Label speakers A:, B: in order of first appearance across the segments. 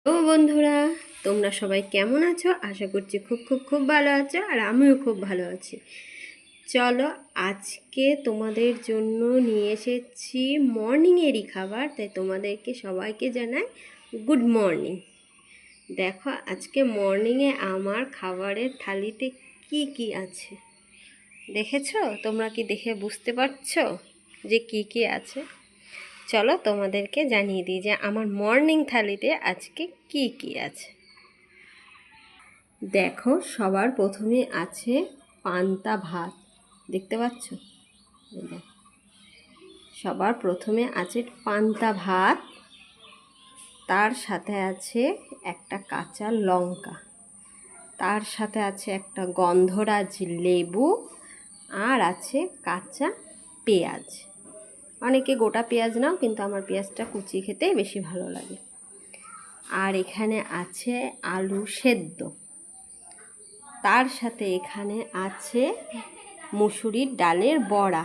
A: ও বন্ধুরা, তোমরা সবাই কেমন আছো? আশা করছি খুব খুব খুব ভালো আছো, আর আমিও খুব ভালো আছি। চলো, আজকে তোমাদের জন্য নিয়ে এসেছি মর্নিংয়েরই খাবার, তাই তোমাদেরকে সবাইকে জানাই গুড মর্নিং। দেখো, আজকে মর্নিংয়ে আমার খাবারের থালিতে কি কি আছে দেখেছো? তোমরা কি দেখে বুঝতে পারছো যে কি কি আছে? চলো তোমাদেরকে জানিয়ে দিই যে আমার মর্নিং থালিতে আজকে কি কি আছে। দেখো, সবার প্রথমে আছে পান্তা ভাত, দেখতে পাচ্ছ? সবার প্রথমে আছে পান্তা ভাত, তার সাথে আছে একটা কাঁচা লঙ্কা, তার সাথে আছে একটা গন্ধরাজ লেবু, আর আছে কাঁচা পেঁয়াজ। অনেকে গোটা পেঁয়াজ নাও, কিন্তু আমার পেঁয়াজটা কুচিয়ে খেতে বেশি ভালো লাগে। আর এখানে আছে আলু সেদ্ধ, তার সাথে এখানে আছে মুসুরির ডালের বড়া,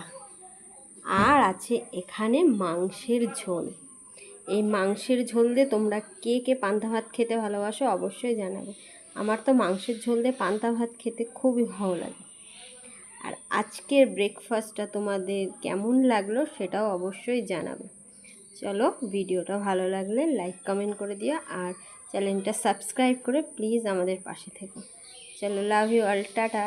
A: আর আছে এখানে মাংসের ঝোল। এই মাংসের ঝোল দিয়ে তোমরা কে কে পান্তা ভাত খেতে ভালোবাসো অবশ্যই জানাবে। আমার তো মাংসের ঝোল দিয়ে পান্তা ভাত খেতে খুবই ভালো লাগে। আর আজকের ব্রেকফাস্টটা তোমাদের কেমন লাগলো সেটাও অবশ্যই জানাবে। চলো, ভিডিওটা ভালো লাগলে লাইক কমেন্ট করে দিও, আর চ্যানেলটা সাবস্ক্রাইব করে প্লিজ আমাদের পাশে থেকো। চলো, লাভ ইউ অল, টাটা।